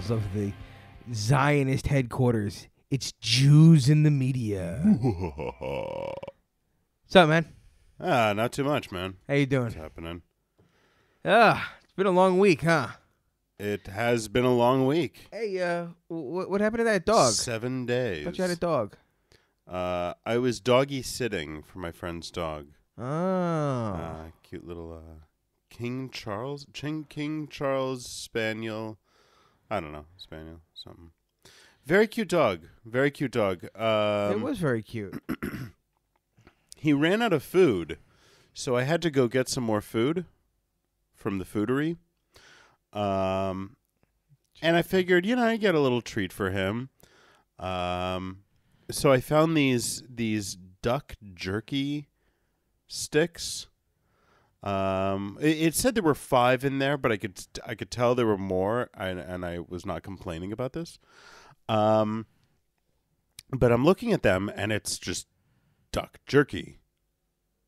halls of the Zionist headquarters. It's Jews in the media. What's up, man? Not too much, man. How you doing? What's happening? It's been a long week, huh? It has been a long week. Hey, what happened to that dog? 7 days. I thought you had a dog. I was doggy sitting for my friend's dog. Oh. Cute little King Charles Spaniel. I don't know, Spaniel, something. Very cute dog. Very cute dog. It was very cute. He ran out of food, so I had to go get some more food from the foodery. And I figured, I get a little treat for him. So I found these duck jerky sticks. It said there were 5 in there, but I could tell there were more, and I was not complaining about this. But I'm looking at them, and it's just duck jerky.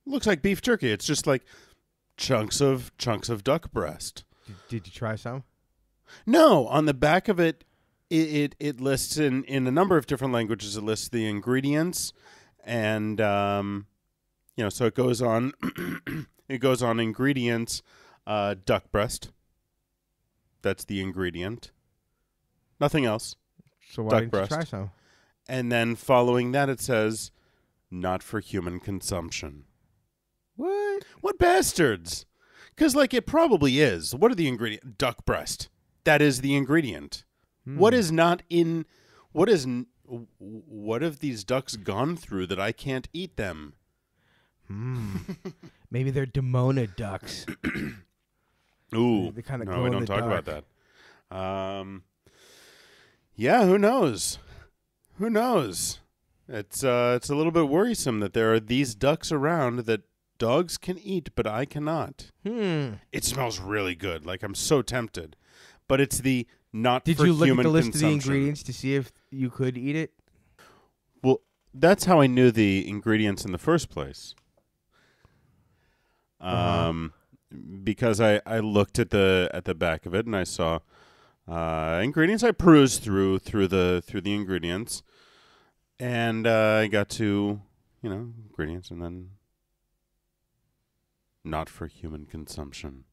Looks like beef jerky. It's just like chunks of duck breast. Did you try some? No, on the back of it, it lists in a number of different languages. It lists the ingredients, and so it goes on. It goes on ingredients, duck breast. That's the ingredient. Nothing else. So why duck didn't breast. you try some? And then following that, it says, "Not for human consumption." What? What bastards? Because it probably is. What are the ingredients? Duck breast. That is the ingredient. What is not in? What have these ducks gone through that I can't eat them? Maybe they're Demona ducks. Ooh, They kind of no, glow we in don't the talk dark. about that. Yeah, who knows? Who knows? It's a little bit worrisome that there are these ducks around that dogs can eat, but I cannot. It smells really good. I'm so tempted, but it's the not Did for you look human at the list of the consumption. ingredients to see if you could eat it? Well, that's how I knew the ingredients in the first place. Because I looked at the back of it and I saw ingredients. I perused through the ingredients, and I got to ingredients, and then not for human consumption.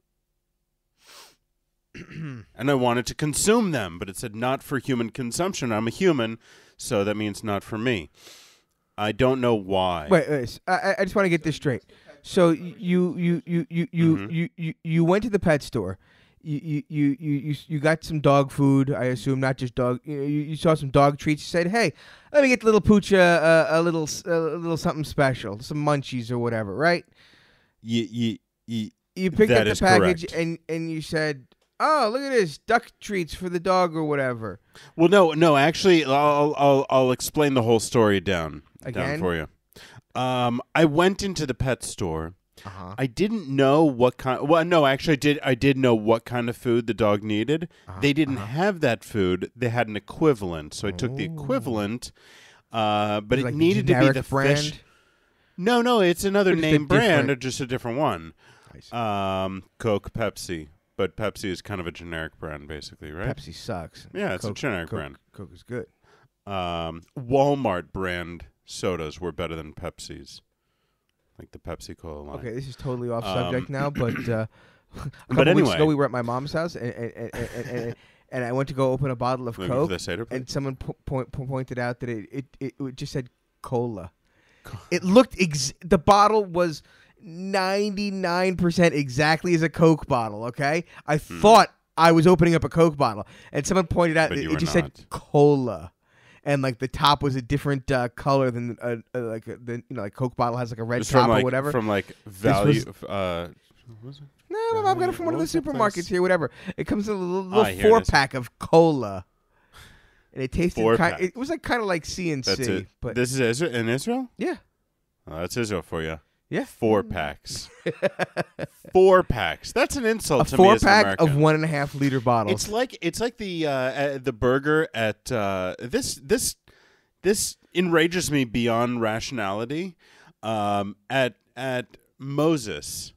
And I wanted to consume them, but it said not for human consumption. I'm a human, so that means not for me. I don't know why. Wait, I just want to get this straight. So you went to the pet store. You got some dog food, I assume, not just dog. You saw some dog treats. You said, "Hey, let me get the little poocha a little something special, some munchies or whatever." Right? You picked up the package correct. and you said, "Oh, look at this, duck treats for the dog or whatever." Well, no. Actually, I'll explain the whole story down for you. I went into the pet store. I didn't know what kind. Well, no, actually, I did know what kind of food the dog needed. They didn't have that food. They had an equivalent, so I took the equivalent. But it needed to be the brand? fish. No, it's another Just a name brand, different- or just a different one. I see. Coke, Pepsi, but Pepsi is kind of a generic brand, basically, right? Pepsi sucks. Yeah, it's a generic brand. Coke is good. Walmart brand sodas were better than Pepsi's, like the Pepsi Cola line. Okay, this is totally off subject now, but a couple But anyway. weeks ago we were at my mom's house, and I went to go open a bottle of Looking for Coke, the Seder plate? and someone pointed out that it just said cola. It looked the bottle was 99% exactly as a Coke bottle. Okay, I thought I was opening up a Coke bottle, and someone pointed out But that you it were just not. said cola. And the top was a different color than like Coke bottle has like a red It's top from or whatever. From value. was- Was it? No, my mom got it from one of the What was that supermarkets place? here, whatever. It comes in a little Here it is. 4-pack of cola, and it tasted Four-pack. it was kind of like CNC, That's it. but This is in Israel? yeah, Oh, that's Israel for you. yeah, 4 packs. 4 packs. That's an insult a to me as an 4-pack of American. 1.5 liter bottles. It's like the burger at this enrages me beyond rationality. At Moses,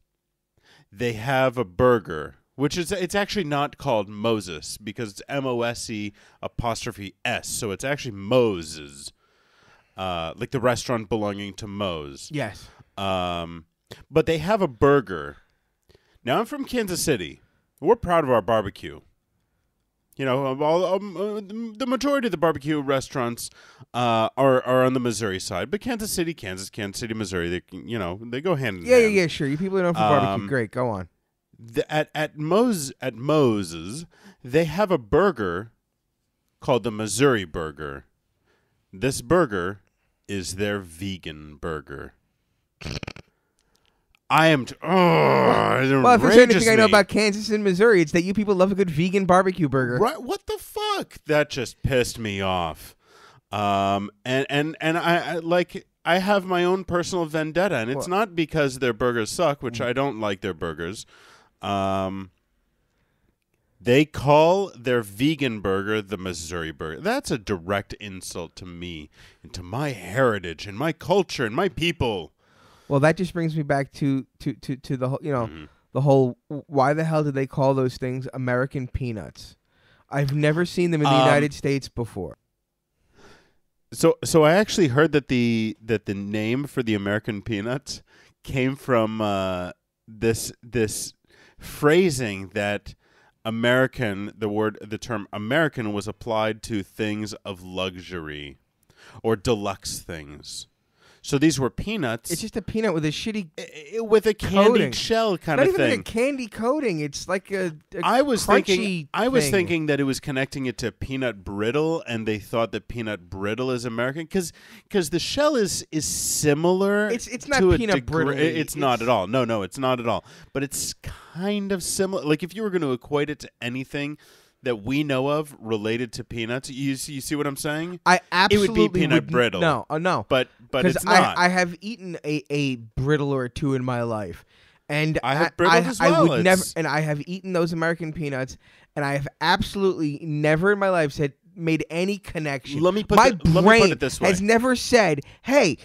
they have a burger which is it's actually not called Moses because it's MOSE apostrophe S, so it's actually Moses, like the restaurant belonging to Mose. Yes. But they have a burger. Now I'm from Kansas City. We're proud of our barbecue. You know, the majority of the barbecue restaurants are on the Missouri side, but Kansas City, Missouri, they go hand in hand. Yeah, sure. You people are known for barbecue. Great, go on. At Moses, they have a burger called the Missouri Burger. This burger is their vegan burger. Well, if there's anything I know about Kansas and Missouri, it's that you people love a good vegan barbecue burger. Right? What the fuck? That just pissed me off. And I have my own personal vendetta, and it's not because their burgers suck, which I don't like their burgers. They call their vegan burger the Missouri Burger. That's a direct insult to me and to my heritage and my culture and my people. Well, that just brings me back to the whole, the whole, why the hell did they call those things American peanuts? I've never seen them in the United States before. So I actually heard that the name for the American peanuts came from this phrasing that the term American was applied to things of luxury or deluxe things. So these were peanuts. It's just a peanut with a shitty with a candied shell kind of thing. Not even like a candy coating. It's like a I was thinking that it was connecting it to peanut brittle, and they thought that peanut brittle is American because the shell is similar. It's not to peanut brittle. It's not at all. No, it's not at all. But it's kind of similar. Like if you were going to equate it to anything that we know of related to peanuts, you see what I'm saying? I absolutely it would be peanut brittle. No, but it's not. I have eaten a brittle or two in my life, and I have brittle as well. I would never, and I have eaten those American peanuts, and I have absolutely never in my life made any connection. Let me put it this way. Has never said, "Hey,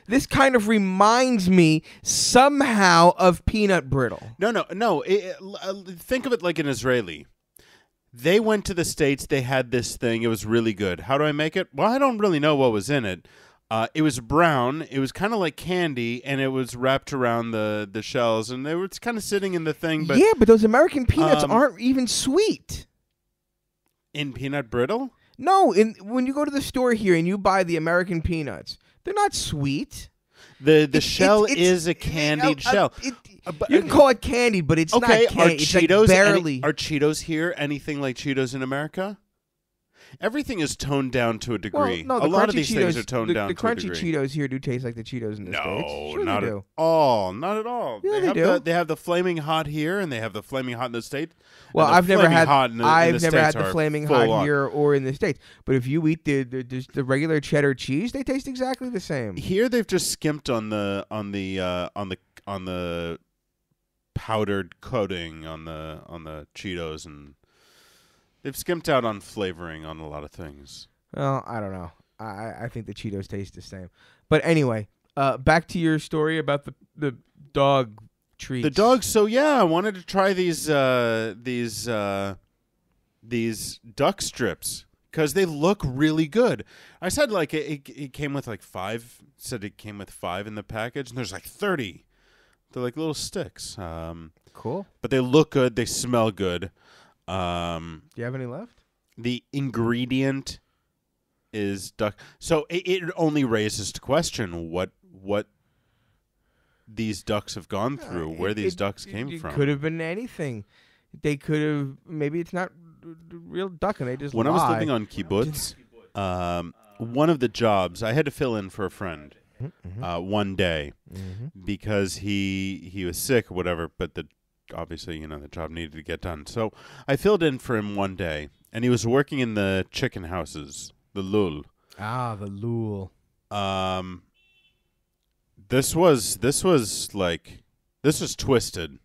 this kind of reminds me somehow of peanut brittle." No. Think of it like an Israeli. They went to the States. They had this thing. It was really good. How do I make it? Well, I don't really know what was in it. It was brown. It was kind of like candy, and it was wrapped around the shells, and they were kind of sitting in the thing. But yeah, but those American peanuts aren't even sweet. In peanut brittle? No, when you go to the store here and you buy the American peanuts, they're not sweet. The shell is a candied shell. You can call it candy, but it's not candy. It's Cheetos like barely. Are Cheetos here anything like Cheetos in America? Everything is toned down to a degree. Well, no, a lot of these things are toned down to a degree. The crunchy Cheetos here do taste like the Cheetos in the States. No, not at all. Not at all. Yeah, they do. They have the Flaming Hot here, and they have the Flaming Hot in the States. Well, I've never had the Flaming Hot here or in the States. But if you eat the regular cheddar cheese, they taste exactly the same. Here, they've just skimped on the powdered coating on the Cheetos, and they've skimped out on flavoring on a lot of things. Well, I don't know. I think the Cheetos taste the same. But anyway, back to your story about the dog treats. The dogs. So yeah, I wanted to try these duck strips because they look really good. I said like it came with like 5. Said it came with 5 in the package, and there's like 30. They're like little sticks. Cool. But they look good. They smell good. Do you have any left? The ingredient is duck. So it only raises the question what these ducks have gone through, where these ducks came from. It could have been anything. They could have. Maybe it's not real duck, and they just. When lie. I was living on kibbutz, one of the jobs I had to fill in for a friend. One day because he was sick or whatever, but obviously the job needed to get done. So I filled in for him one day, and he was working in the chicken houses, the lul. Ah, the lul. This was twisted.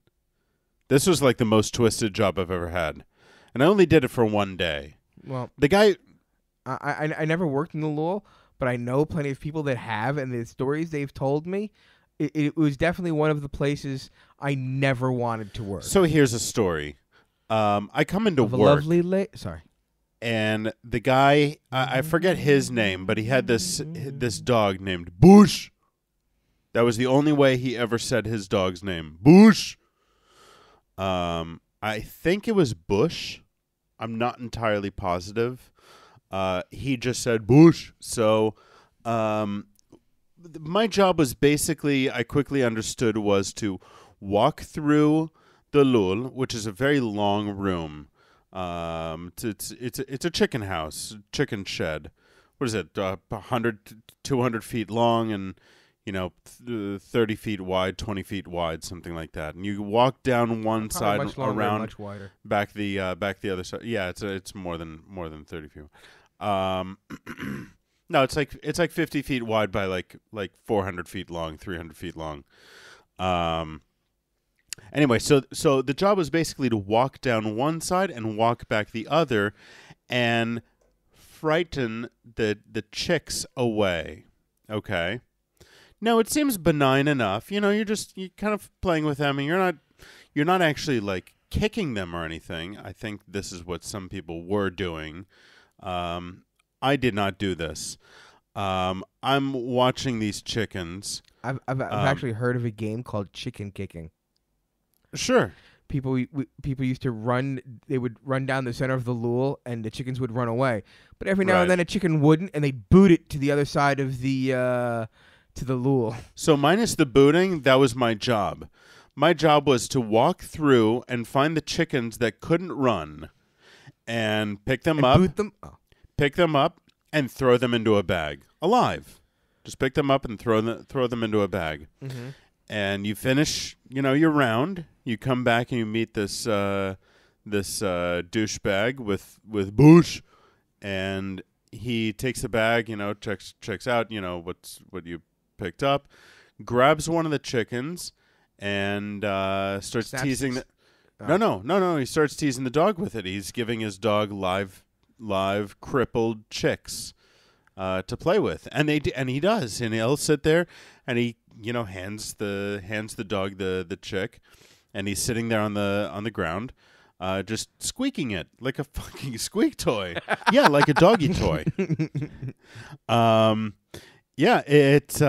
This was like the most twisted job I've ever had, and I only did it for one day. Well, the guy, I never worked in the lul. But I know plenty of people that have, and the stories they've told me, it was definitely one of the places I never wanted to work. So here's a story. I come into Of a work, lovely sorry. and the guy, I forget his name, but he had this dog named Bush. That was the only way he ever said his dog's name. Bush. I think it was Bush. I'm not entirely positive. He just said Bush. So my job was basically, I quickly understood, was to walk through the lul, which is a very long room. It's a chicken house, chicken shed. What is it? 100, 200 feet long and 30 feet wide, 20 feet wide, something like that. And you walk down one side much longer, around, much wider. back the other side. Yeah, it's more than 30 feet. No, it's like 50 feet wide by like 400 feet long, 300 feet long. Anyway, so the job was basically to walk down one side and walk back the other, and frighten the chicks away. Okay. Now it seems benign enough. You're kind of playing with them, and you're not actually like kicking them or anything. I think this is what some people were doing. I did not do this. I'm watching these chickens. I've actually heard of a game called chicken kicking. Sure. People used to run. They would run down the center of the lul, and the chickens would run away. But every now and then, a chicken wouldn't, and they'd boot it to the other side of the lul. So minus the booting, that was my job. My job was to walk through and find the chickens that couldn't run, and pick them up. Boot them. Oh. Pick them up and throw them into a bag alive. Just pick them up and throw them into a bag. Mm-hmm. And you finish, your round. You come back and you meet this douchebag with Bush, and he takes the bag, checks out, what you picked up, grabs one of the chickens, and starts teasing. No. He starts teasing the dog with it. He's giving his dog live crippled chicks to play with, and he does, and he'll sit there, and he hands the dog the chick, and he's sitting there on the ground, just squeaking it like a fucking squeak toy. Yeah, like a doggy toy. Yeah, it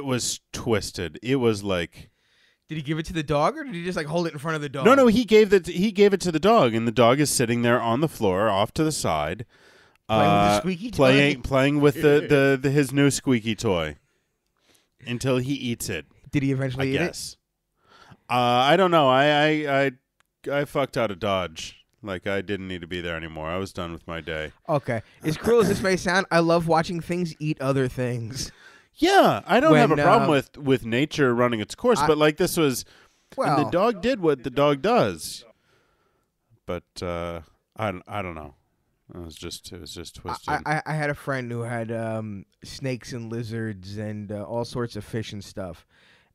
was twisted. It was like. Did he give it to the dog, or did he just like hold it in front of the dog? No, he gave it to the dog, and the dog is sitting there on the floor, off to the side, playing with the squeaky toy? playing with the his new squeaky toy, until he eats it. Did he eventually eat it? I don't know. I fucked out of Dodge. Like, I didn't need to be there anymore. I was done with my day. Okay. As cruel as this may sound, I love watching things eat other things. Yeah, I don't have a problem with nature running its course, but like this was, and the dog did what the dog does. But I don't know. It was just twisted. I had a friend who had snakes and lizards and all sorts of fish and stuff,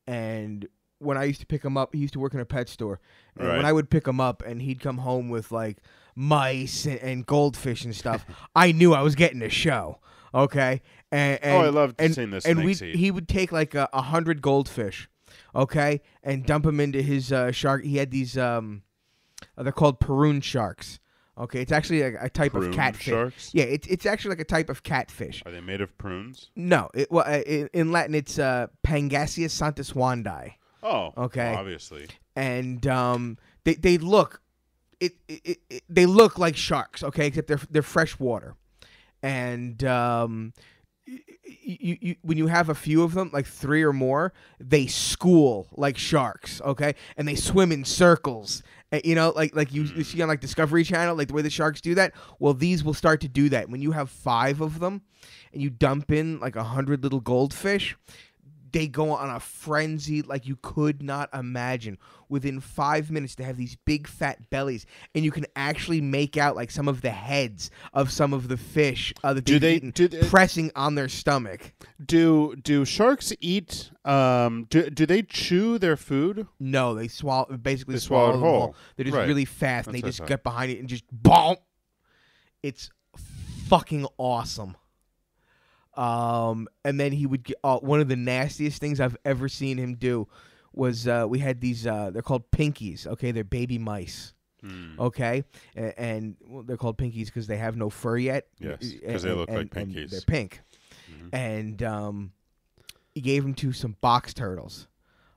and when I used to pick him up, he used to work in a pet store, and when I would pick him up and he'd come home with like mice and goldfish and stuff, I knew I was getting a show. Okay, and I love seeing this. And he would take like 100 goldfish, okay, and dump them into his shark. He had these they're called Peroon sharks. Okay, it's actually a type of catfish. Sharks? Yeah, it's actually like a type of catfish. Are they made of prunes? No, in Latin it's Pangasius santiswandii. Oh, okay, well, obviously. And they look they look like sharks. Okay, except they're freshwater. And you when you have a few of them, like 3 or more, they school like sharks, okay? And they swim in circles. Like you see on like Discovery Channel, like the way the sharks do that. Well, these will start to do that. When you have 5 of them and you dump in like 100 little goldfish, they go on a frenzy like you could not imagine. Within 5 minutes, they have these big fat bellies, and you can actually make out like some of the heads of some of the fish that they've eaten pressing on their stomach. Do sharks eat? Do they chew their food? No, they swallow. Basically, swallow them whole. They're just really fast, and they just get behind it and just boom. It's fucking awesome. And then he would get one of the nastiest things I've ever seen him do was we had these they're called pinkies. Okay, they're baby mice. Okay, and well, they're called pinkies because they have no fur yet. Yes, because they look like pinkies. And they're pink. And he gave them to some box turtles.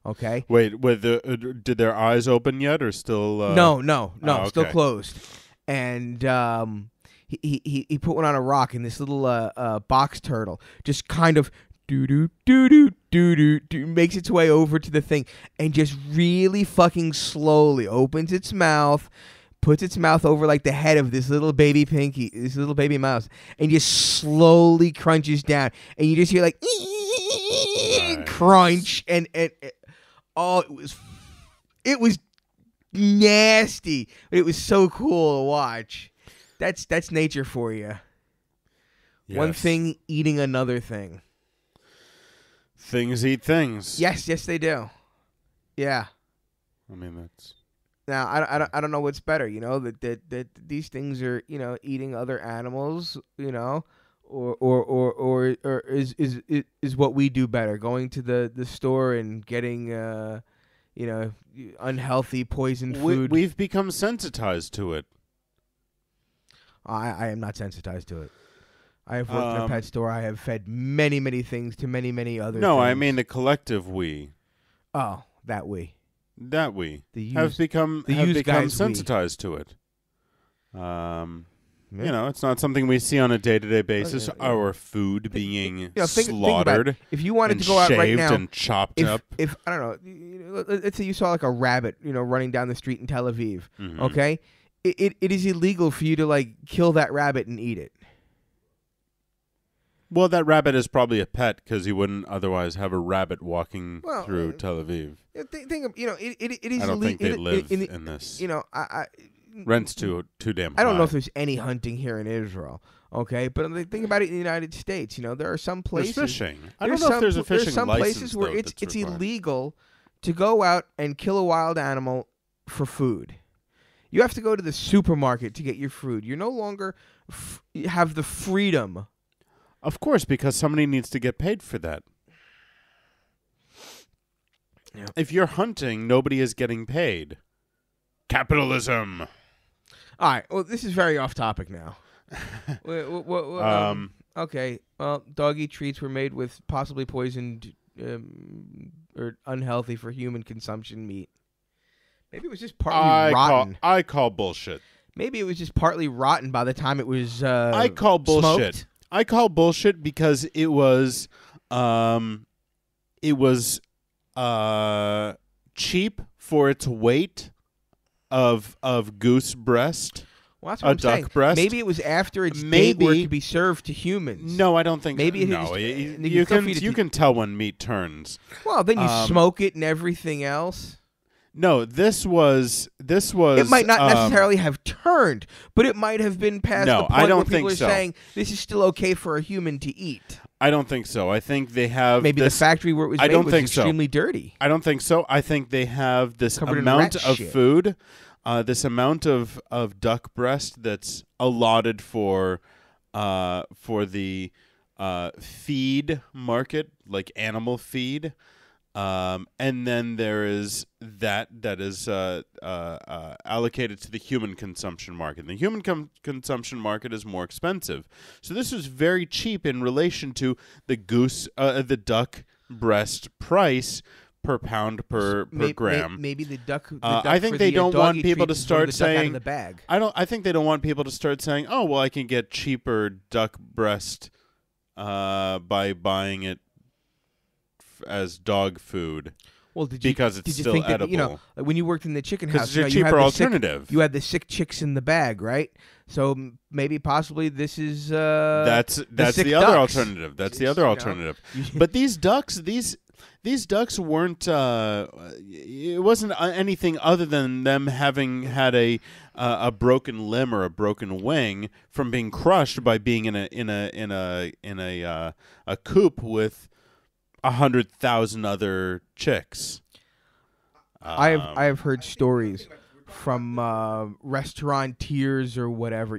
Okay. Wait, did their eyes open yet, or still? No, okay. Still closed. And he put one on a rock, and this little box turtle just kind of do makes its way over to the thing, and just really fucking slowly opens its mouth, puts its mouth over like the head of this little baby pinky, this little baby mouse, and just slowly crunches down, and you just hear like crunch, and oh, it was nasty, but it was so cool to watch. That's nature for you. Yes. One thing eating another thing. Things eat things. Yes, they do. Yeah. I mean, that's. Now I don't know what's better. You know that these things are eating other animals. Or is what we do better? Going to the store and getting unhealthy poisoned food. We've become sensitized to it. I am not sensitized to it. I have worked in a pet store. I have fed many, many things to many, many other No, things. I mean the collective we. Oh, that we. That we the have become sensitized to it. Yeah. It's not something we see on a day-to-day basis. Our food being slaughtered, think if you wanted to go out shaved right now and chopped up. If I don't know, let's say you saw like a rabbit, running down the street in Tel Aviv. Mm-hmm. Okay, it is illegal for you to like kill that rabbit and eat it. Well, that rabbit is probably a pet because you wouldn't otherwise have a rabbit walking through Tel Aviv. Think of, it is. I don't think they live in this. Rent's too damn high. I don't know if there's any hunting here in Israel. Okay, but think about it in the United States. There are some places. There's fishing. I don't know if there's a fishing license. There's some places where it's illegal to go out and kill a wild animal for food. You have to go to the supermarket to get your food. You no longer have the freedom. Of course, because somebody needs to get paid for that. Yeah. If you're hunting, nobody is getting paid. Capitalism. All right. Well, this is very off topic now. Okay. Well, doggy treats were made with possibly poisoned or unhealthy for human consumption meat. Maybe it was just partly rotten. I call bullshit. Maybe it was just partly rotten by the time it was I call bullshit. Smoked. I call bullshit because it was cheap for its weight of goose breast. Well, that's what I'm saying. Duck breast. Maybe it was after its date where it could be served to humans. No, I don't think. Maybe no. You can tell when meat turns. Well, then you smoke it and everything else. No, this was. It might not necessarily have turned, but it might have been past the point where people are saying this is still okay for a human to eat. I don't think so. I think they have maybe the factory where it was made was extremely dirty. I don't think so. I think they have this amount of food, this amount of duck breast that's allotted for the feed market, like animal feed. And then there is that is allocated to the human consumption market. The human consumption market is more expensive. So this was very cheap in relation to the duck breast price per pound per gram. Maybe the duck. I think they don't want people to start saying. The bag. I think they don't want people to start saying, "Oh, well, I can get cheaper duck breast by buying it as dog food." Well, because it's still edible. That, when you worked in the chicken house, it's a cheaper alternative. You had the sick chicks in the bag, right? So maybe possibly this is that's the other alternative. That's the other alternative. But these ducks weren't. It wasn't anything other than them having had a broken limb or a broken wing from being crushed by being in a coop with 100,000 other chicks. I have heard stories from restaurateurs or whatever,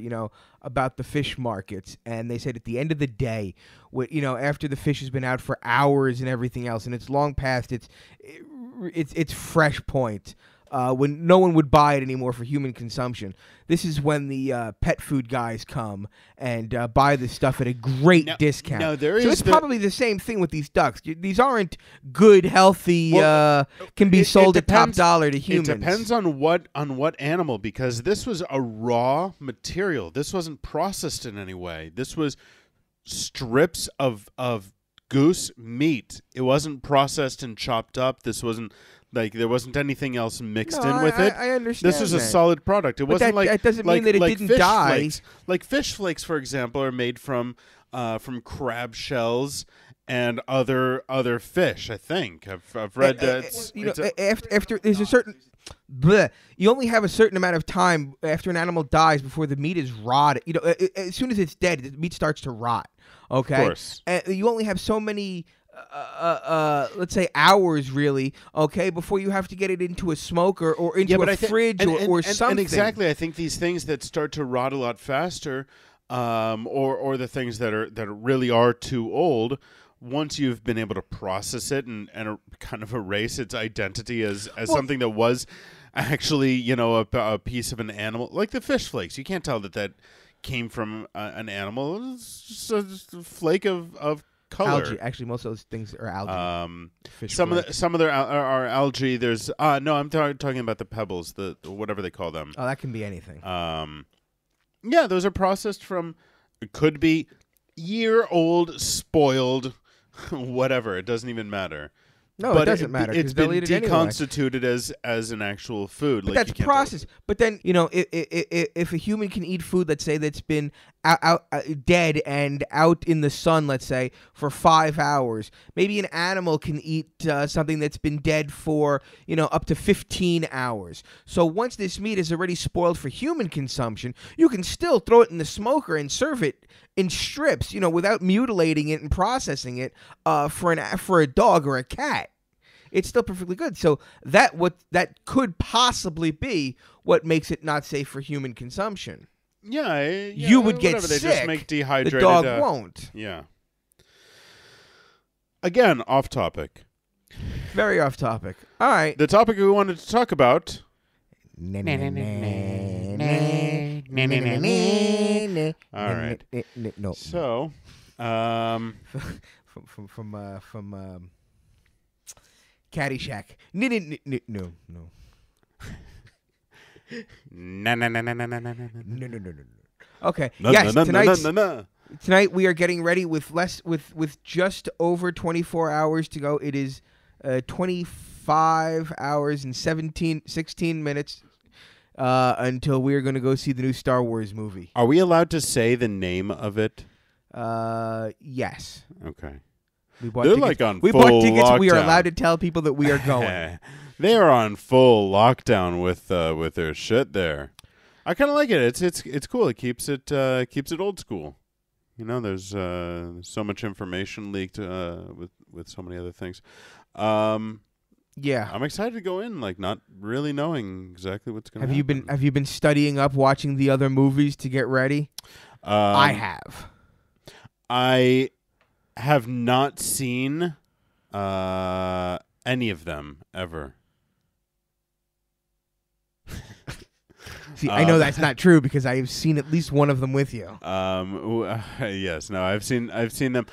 about the fish markets, and they said at the end of the day, after the fish has been out for hours and everything else, and it's long past its fresh point, when no one would buy it anymore for human consumption. This is when the pet food guys come and buy this stuff at a great discount. No, it's probably the same thing with these ducks. These aren't good, healthy, can be sold at top dollar to humans. It depends on what animal, because this was a raw material. This wasn't processed in any way. This was strips of goose meat. It wasn't processed and chopped up. This wasn't there wasn't anything else mixed in with it. I understand. This was a solid product. It wasn't that doesn't mean that it didn't die. Flakes. Like fish flakes, for example, are made from crab shells and other fish. I think I've read that. After there's a certain. You only have a certain amount of time after an animal dies before the meat is rotted. As soon as it's dead, the meat starts to rot. Okay, of course. And you only have so many. Let's say hours, really, okay, before you have to get it into a smoker or into a fridge or something. And exactly, I think these things that start to rot a lot faster, or the things that really are too old, once you've been able to process it and kind of erase its identity as something that was actually, a piece of an animal, like the fish flakes. You can't tell that came from an animal. It's just a flake of color. Algae. Actually, most of those things are algae. Some of them are algae. There's no, I'm talking about the pebbles, the whatever they call them. Oh, that can be anything. Yeah, those are processed from. It could be year-old, spoiled, whatever. It doesn't even matter. No, it doesn't matter. It's been deconstituted as an actual food. But that's processed. But then, if a human can eat food, let's say, that's been out dead and out in the sun, let's say, for 5 hours, maybe an animal can eat something that's been dead for, up to 15 hours. So once this meat is already spoiled for human consumption, you can still throw it in the smoker and serve it in strips, without mutilating it and processing it for a dog or a cat. It's still perfectly good. So that could possibly be what makes it not safe for human consumption. Yeah, you would get sick. They just make dehydrated. The dog won't. Yeah. Again, off topic. Very off topic. All right. The topic we wanted to talk about. All right. No. So, from Caddyshack. No. No. Okay. Yes. Tonight we are getting ready with just over 24 hours to go. It is 25 hours and 16 minutes until we are going to go see the new Star Wars movie. Are we allowed to say the name of it? Yes. Okay. We bought tickets. We are allowed to tell people that we are going. They are on full lockdown with their shit there. I kind of like it. It's cool. It keeps it old school. There's so much information leaked with so many other things. Yeah, I'm excited to go in, not really knowing exactly what's going to happen. Have you been studying up, watching the other movies to get ready? I have. I have not seen any of them ever. See, I know that's not true because I have seen at least one of them with you. Yes, no, I've seen them.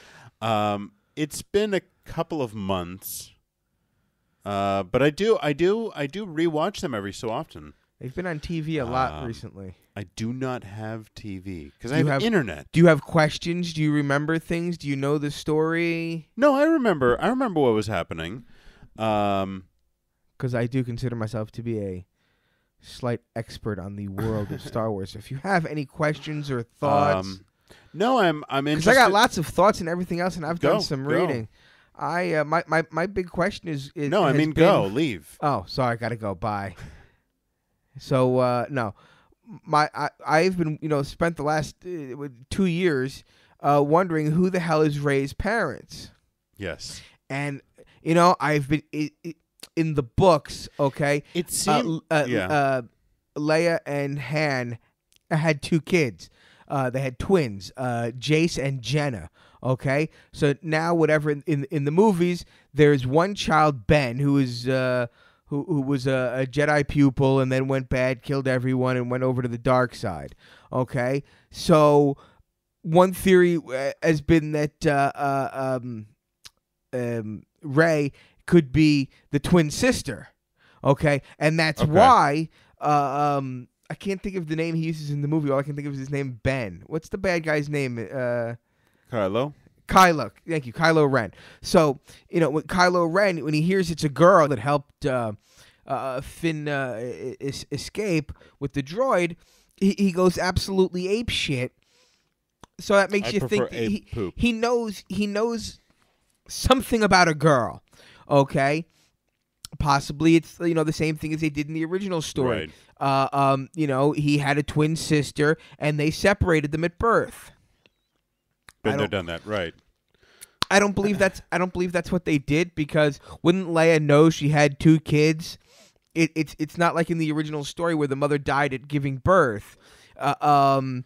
It's been a couple of months, but I do rewatch them every so often. They've been on TV a lot recently. I do not have TV because I have internet. Do you have questions? Do you remember things? Do you know the story? No, I remember. I remember what was happening. Because I do consider myself to be a slight expert on the world of Star Wars. So if you have any questions or thoughts, no, I'm interested. Because I got lots of thoughts and everything else, and I've done some reading. My big question is no, I mean go leave. Oh, sorry, I gotta go. Bye. So no, I've been spent the last 2 years wondering who the hell is Rey's parents. Yes, and I've been. In the books, okay, it seemed Leia and Han had 2 kids. They had twins, Jace and Jenna. Okay, so now whatever in the movies, there's one child, Ben, who is who was a Jedi pupil and then went bad, killed everyone, and went over to the dark side. Okay, so one theory has been that Rey could be the twin sister. Okay, and that's why I can't think of the name he uses in the movie. All I can think of is his name, Ben. What's the bad guy's name? Kylo. Thank you, Kylo Ren. So, when Kylo Ren, when he hears it's a girl that helped Finn escape with the droid, he goes absolutely ape shit. So that makes you think he knows something about a girl. Okay, possibly it's the same thing as they did in the original story. Right. He had a twin sister and they separated them at birth. Been there, done that, right? I don't believe that's what they did, because wouldn't Leia know she had two kids? It's not like in the original story where the mother died at giving birth. Most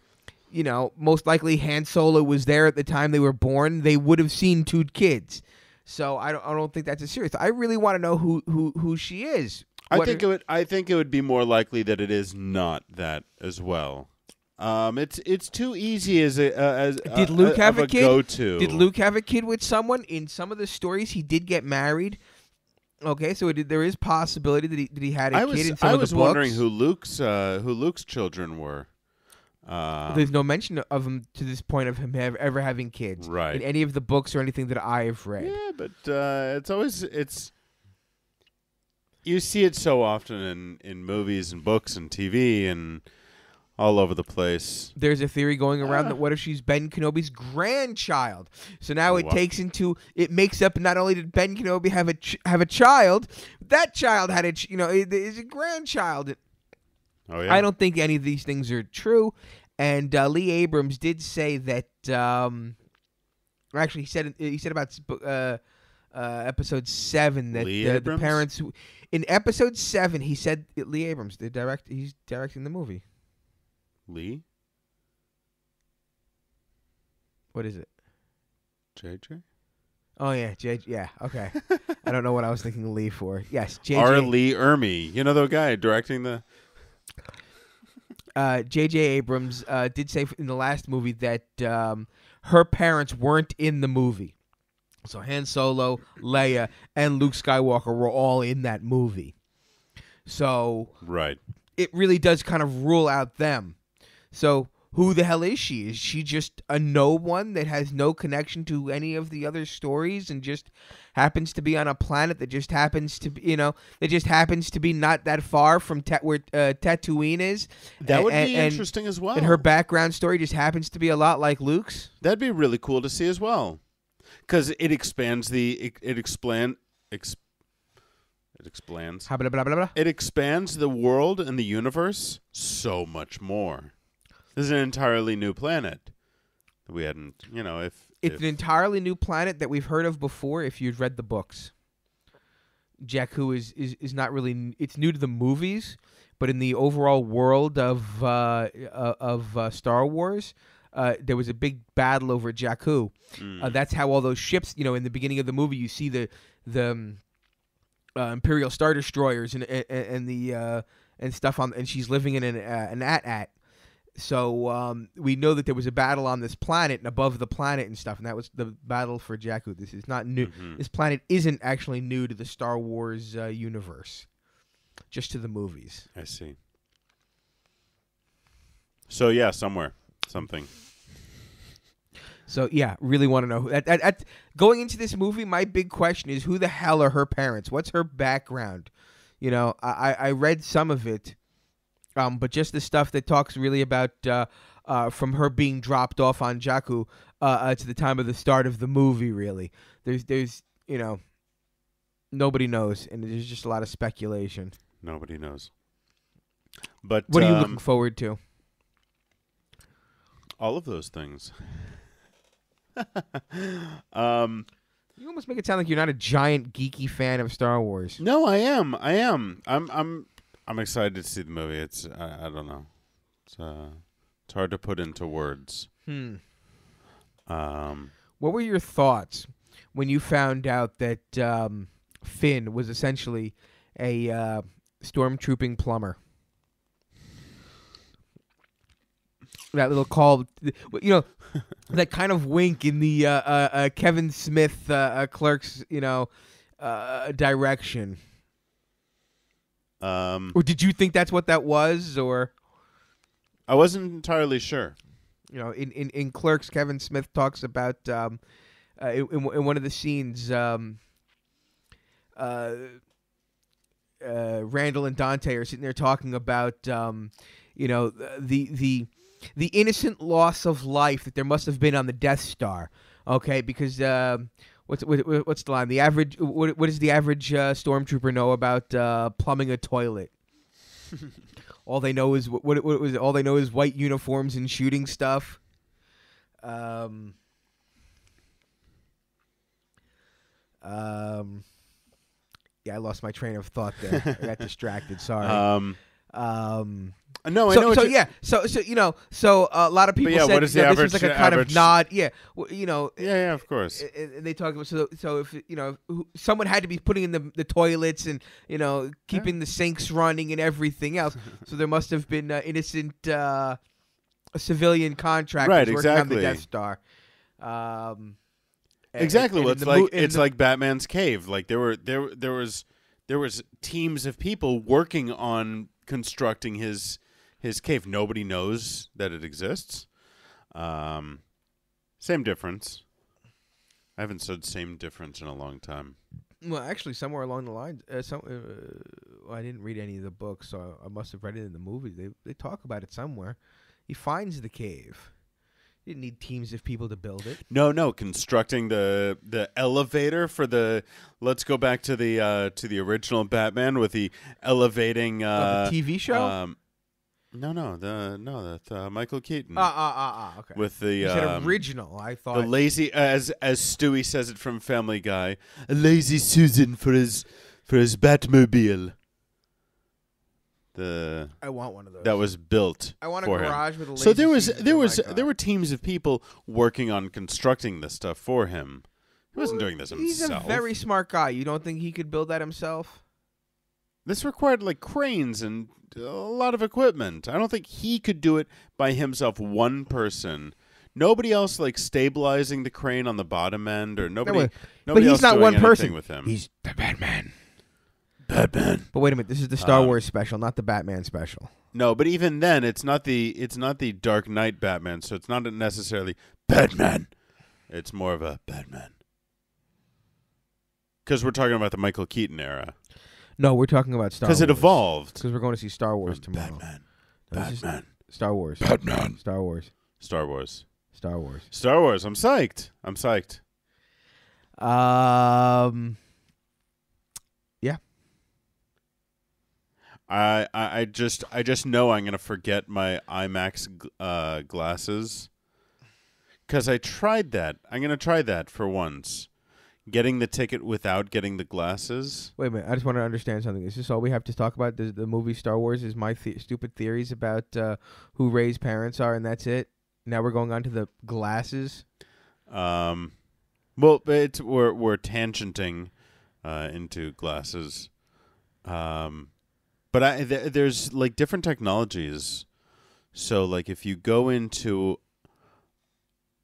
likely Han Solo was there at the time they were born. They would have seen two kids. So I don't think that's a serious. I really want to know who she is. I think it would be more likely that it is not that as well. It's too easy as Did Luke have a kid? Go-to. Did Luke have a kid with someone? In some of the stories, he did get married. Okay, so there is possibility that he had a kid in some of the books. I was wondering who Luke's children were. There's no mention of him to this point of him ever having kids, right, in any of the books or anything that I have read. Yeah, but it's you see it so often in movies and books and TV and all over the place. There's a theory going around that what if she's Ben Kenobi's grandchild? So now it makes up, not only did Ben Kenobi have a child, that child had is a grandchild. Oh yeah. I don't think any of these things are true. And Lee Abrams did say that. Actually, he said about episode 7 that the parents in episode 7 he said Lee Abrams he's directing the movie. Lee? What is it? JJ? Oh yeah, JJ. Yeah, okay. I don't know what I was thinking Lee for. Yes, JJ. R. Lee Ermey. You know the guy directing the. J.J. Abrams did say in the last movie that her parents weren't in the movie. So Han Solo, Leia, and Luke Skywalker were all in that movie. So right, it really does kind of rule out them. So who the hell is she? Is she just a no one that has no connection to any of the other stories and just happens to be on a planet that just happens to be, not that far from where Tatooine is? That would be interesting as well. And her background story just happens to be a lot like Luke's? That'd be really cool to see as well. Because it expands It expands the world and the universe so much more. This is an entirely new planet that we hadn't, It's an entirely new planet that we've heard of before if you've read the books. Jakku is not really. It's new to the movies, but in the overall world of Star Wars, there was a big battle over Jakku. That's how all those ships. In the beginning of the movie, you see the Imperial Star Destroyers and the and stuff on, and she's living in an AT-AT. So we know that there was a battle on this planet and above the planet and stuff, and that was the battle for Jakku. This is not new. Mm-hmm. This planet isn't actually new to the Star Wars universe, just to the movies. I see. So yeah, something. So yeah, really want to know. Going into this movie, my big question is, who the hell are her parents? What's her background? I read some of it. But just the stuff that talks really about from her being dropped off on Jakku to the time of the start of the movie, really. There's nobody knows, and there's just a lot of speculation. Nobody knows. But what are you looking forward to? All of those things. You almost make it sound like you're not a giant geeky fan of Star Wars. No, I am. I'm excited to see the movie. It's I don't know. It's hard to put into words. What Um, were your thoughts when you found out that Finn was essentially a stormtrooping plumber? That little call, that kind of wink in the Kevin Smith Clerks, direction. Or did you think that's what that was? Or I wasn't entirely sure. In Clerks, Kevin Smith talks about in one of the scenes, Randall and Dante are sitting there talking about the innocent loss of life that there must have been on the Death Star. Okay, because what's the line? The average what does the average stormtrooper know about plumbing a toilet? All they know is what was all they know is white uniforms and shooting stuff. Yeah, I lost my train of thought there. I got distracted. Sorry. No, I know. So a lot of people said what is the this was like a kind of nod. Yeah, Yeah, of course. And they talk about so if someone had to be putting in the toilets and keeping the sinks running and everything else, so there must have been innocent civilian contractors working on the Death Star. Exactly. Well, it's like Batman's cave. Like there was teams of people working on constructing his cave. Nobody knows that it exists. Same difference. I haven't said same difference in a long time. Well, actually, somewhere along the lines, I didn't read any of the books, so I must have read it in the movie. They talk about it somewhere. He finds the cave. You didn't need teams of people to build it. No, constructing the elevator for the. Let's go back to the original Batman with the elevating the TV show. The Michael Keaton. Okay. With the you said original. I thought the lazy, as Stewie says it from Family Guy, a lazy Susan for his Batmobile. I want one of those. That was built. I want a for garage him. with a lazy So there were teams of people working on constructing this stuff for him. He wasn't doing this himself. He's a very smart guy. You don't think he could build that himself? This required like cranes and a lot of equipment. I don't think he could do it by himself. One person. Nobody else like stabilizing the crane on the bottom end, or nobody. But he's else not doing one anything person. With him. He's the Batman. Batman. But wait a minute, this is the Star Wars special, not the Batman special. No, but even then, it's not the Dark Knight Batman, so it's not necessarily Batman. It's more of a Batman. Because we're talking about the Michael Keaton era. No, we're talking about Star Wars. Because it evolved. Because we're going to see Star Wars tomorrow. Batman. Star Wars. Batman. Star Wars. Star Wars. Star Wars. Star Wars. I'm psyched. Yeah. I just know I'm gonna forget my IMAX glasses, because I tried that. I'm gonna try that for once, getting the ticket without getting the glasses. Wait a minute, I just want to understand something. Is this all we have to talk about? The movie Star Wars is my stupid theories about who Rey's parents are, and that's it. Now we're going on to the glasses. Well, we're tangenting into glasses. But there's like different technologies. So like if you go into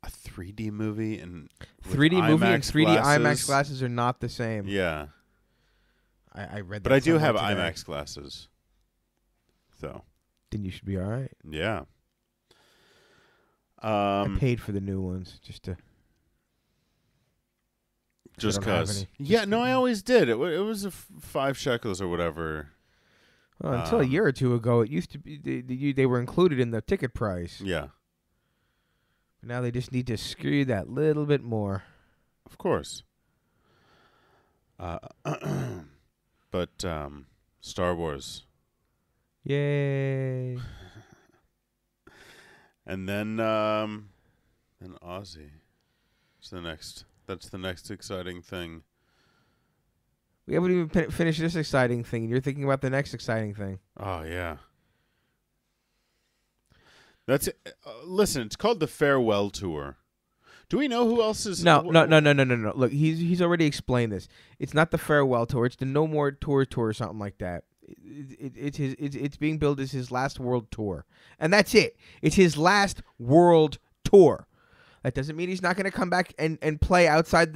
a 3D movie and 3D movie and 3D glasses, IMAX glasses are not the same. Yeah. I read that. But I do have today. IMAX glasses. So. Then you should be all right. Yeah. I paid for the new ones just to. Just because. Yeah, no, I always did. It was 5 shekels or whatever. Well, until a year or two ago, it used to be they were included in the ticket price. Yeah. Now they just need to screw that little bit more. Of course. But Star Wars. Yay. And then Ozzy. That's the next exciting thing. We haven't even finished this exciting thing, and you're thinking about the next exciting thing. Oh, yeah. That's it. Listen, it's called the Farewell Tour. Do we know who else is? No. Look, he's already explained this. It's not the farewell tour. It's the No More Tour or something like that. It's being billed as his last world tour, and that's it. It's his last world tour. That doesn't mean he's not going to come back and play outside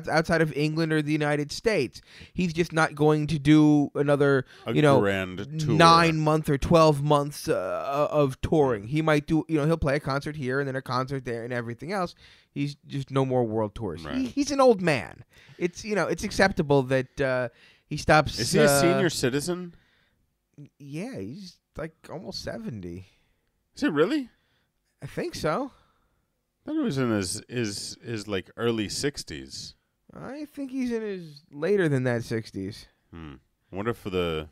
outside of England or the United States. He's just not going to do another grand tour. 9 month or 12 months of touring. He might do he'll play a concert here and then a concert there and everything else. He's just no more world tours. Right. He's an old man. It's it's acceptable that he stops. Is he a senior citizen? Yeah, he's like almost 70. Is he really? I think so. I thought he was in his like early 60s. I think he's in his later than that 60s. I wonder if the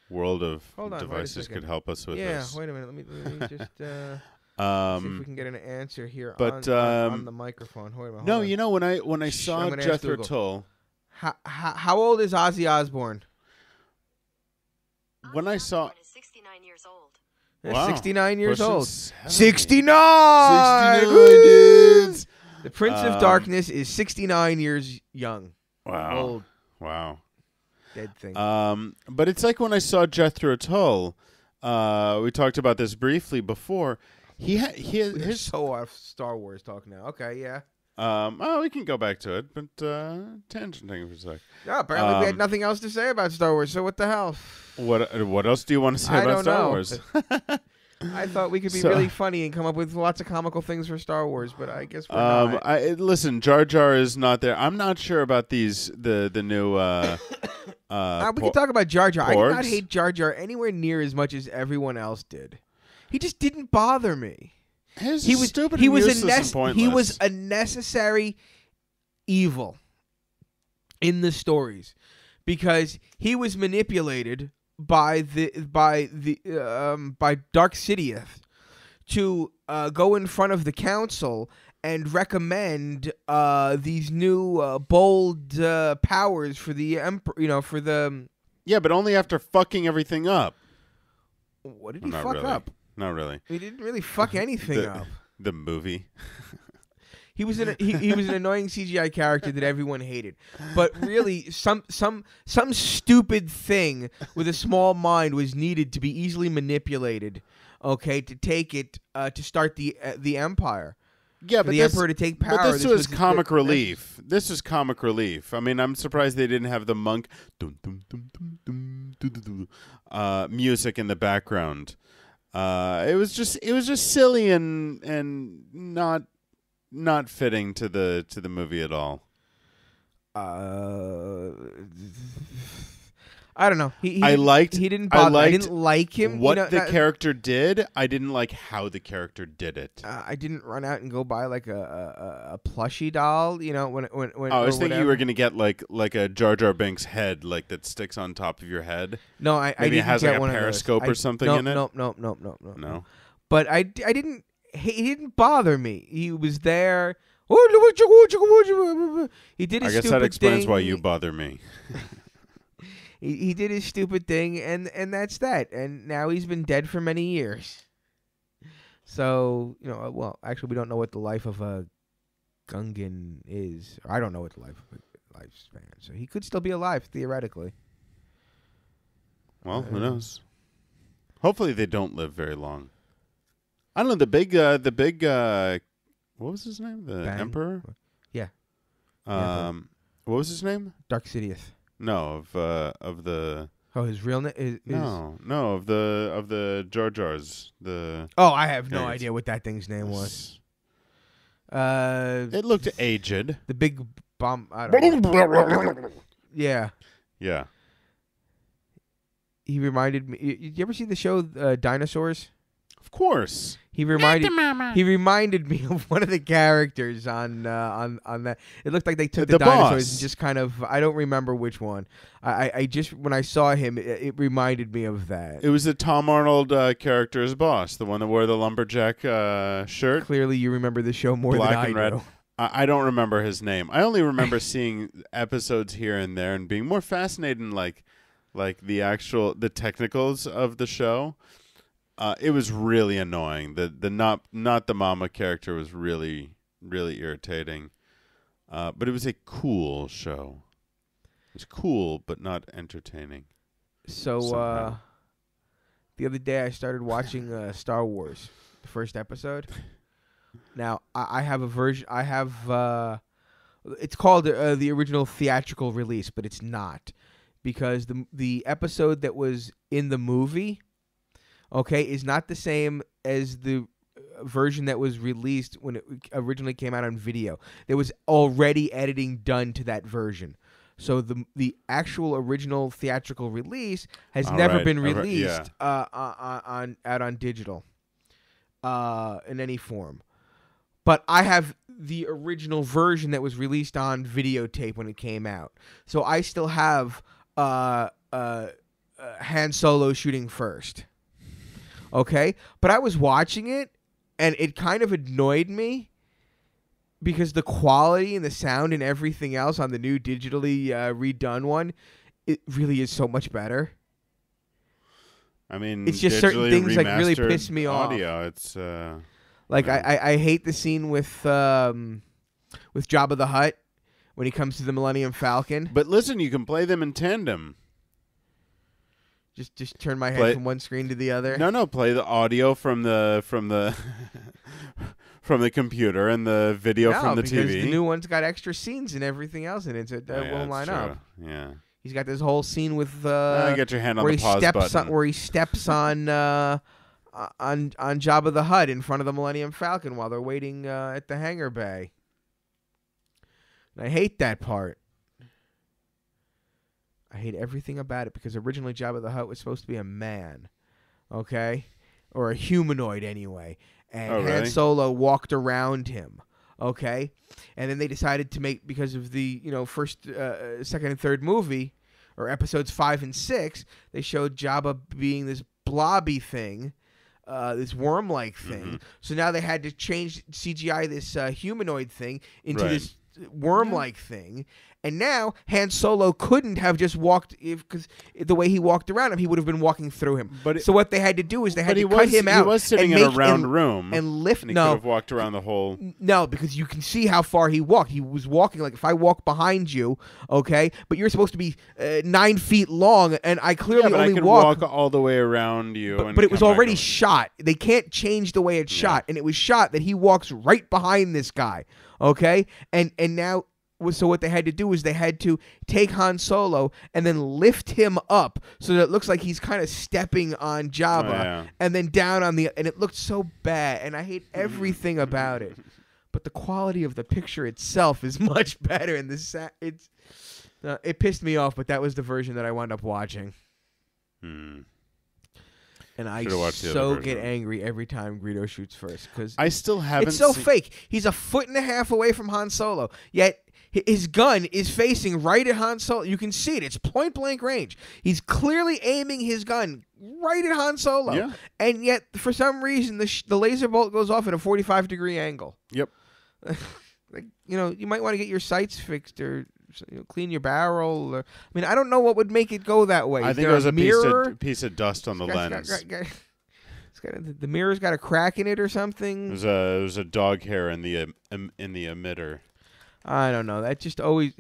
world of Hold on, devices could help us with this. Yeah, wait a minute. Let me just see if we can get an answer here on the microphone. Wait a minute, no, you know when I saw Jethro Tull. How old is Ozzy Osbourne? When I saw. Is 69 years old. Wow. 69 years Pushing old. 70. 69! 69 dudes! The Prince of Darkness is 69 years young. Wow. Old. Wow. Dead thing. But it's like when I saw Jethro Tull. We talked about this briefly before. We're so off Star Wars talk now. Okay, yeah. We can go back to it, but tangenting for a sec. Yeah, apparently we had nothing else to say about Star Wars, so what the hell? What else do you want to say about Star Wars? I thought we could be really funny and come up with lots of comical things for Star Wars, but I guess we're not. Listen, Jar Jar is not there. I'm not sure about the new. We can talk about Jar Jar. porgs. I did not hate Jar Jar anywhere near as much as everyone else did. He just didn't bother me. He was stupid. He was pointless. He was a necessary evil in the stories because he was manipulated by Dark Sidious to go in front of the council and recommend these new bold powers for the emperor. For the but only after fucking everything up. What did he Not fuck really. up? Not really. He didn't really fuck anything up. The movie. He was he was an annoying CGI character that everyone hated. But really, some stupid thing with a small mind was needed to be easily manipulated, okay, to take it to start the empire. Yeah, but the emperor to take power. But this was comic relief. This was comic relief. I mean, I'm surprised they didn't have the monk music in the background. It was just silly and not fitting to the movie at all. I don't know. He didn't bother. I didn't like him. What the character did. I didn't like how the character did it. I didn't run out and go buy like a plushie doll. When I was thinking you were gonna get like a Jar Jar Binks head, like that sticks on top of your head. No, I maybe didn't it has get like one a periscope or something in it. No. But I didn't. He didn't bother me. He was there. He did his stupid thing. I guess that explains why you bother me. He did his stupid thing, and that's that. And now he's been dead for many years. So, well, actually, we don't know what the life of a Gungan is. Or I don't know what the lifespan. So he could still be alive, theoretically. Well, who knows? Hopefully they don't live very long. I don't know, the big what was his name? The Emperor? Yeah. What was his name? Dark Sidious. No, of the. Oh, his real name is. No, of the Jar Jars. I have no idea what that thing's name was. It looked aged. The big bomb. I don't know. Yeah. Yeah. He reminded me. You ever see the show Dinosaurs? Of course. He reminded me of one of the characters on that. It looked like they took the dinosaurs boss. and just kind of. I don't remember which one. I just when I saw him, it reminded me of that. It was the Tom Arnold character's boss, the one that wore the lumberjack shirt. Clearly, you remember the show more Black than and I red. do. I don't remember his name. I only remember seeing episodes here and there and being more fascinated in like the technicals of the show. It was really annoying. The not the mama character was really irritating. But it was a cool show. It was cool, but not entertaining. So somehow. the other day I started watching Star Wars, the first episode. Now I have a version. I have. It's called the original theatrical release, but it's not, because the episode that was in the movie, okay, is not the same as the version that was released when it originally came out on video. There was already editing done to that version. So the actual original theatrical release has never been released out on digital in any form. But I have the original version that was released on videotape when it came out. So I still have Han Solo shooting first. Okay? But I was watching it, and it kind of annoyed me because the quality and the sound and everything else on the new digitally redone one, it really is so much better. I mean, it's just certain things like really piss me off. Audio, it's like I hate the scene with Jabba the Hutt when he comes to the Millennium Falcon. But listen, you can play them in tandem. Just turn my head from one screen to the other. No, play the audio from the from the computer and the video from the TV. Because the new one's got extra scenes and everything else in it, so that won't line up. Yeah. He's got this whole scene with get your hand on the pause button. where he steps on Jabba the Hutt in front of the Millennium Falcon while they're waiting at the hangar bay. And I hate that part. I hate everything about it because originally Jabba the Hutt was supposed to be a man, okay? Or a humanoid anyway. And Han Solo walked around him, okay? And then they decided to make, because of the, first, second and third movie, or episodes 5 and 6, they showed Jabba being this blobby thing, this worm-like thing. Mm-hmm. So now they had to change CGI this humanoid thing into this worm-like thing. And now Han Solo couldn't have just walked, because the way he walked around him, he would have been walking through him. So what they had to do is they had to cut him out. He was sitting in a round room and lift. And he could have walked around the whole. No, because you can see how far he walked. He was walking like if I walk behind you, okay, but you're supposed to be 9 feet long, and I clearly only I could walk all the way around you. But it was already shot. They can't change the way it's shot, and it was shot that he walks right behind this guy, okay, and now. So what they had to do is they had to take Han Solo and then lift him up so that it looks like he's kind of stepping on Jabba and then down on and it looked so bad, and I hate everything about it. But the quality of the picture itself is much better, and it pissed me off, but that was the version that I wound up watching. And I get angry every time Greedo shoots first because I still haven't. It's so fake. He's a foot and a half away from Han Solo, yet his gun is facing right at Han Solo. You can see it. It's point blank range. He's clearly aiming his gun right at Han Solo, and yet for some reason the laser bolt goes off at a 45-degree angle. Yep. You might want to get your sights fixed or clean your barrel. I mean, I don't know what would make it go that way. I think it was a piece of dust on the lens. The mirror's got a crack in it or something. There's a dog hair in the emitter. I don't know. That just always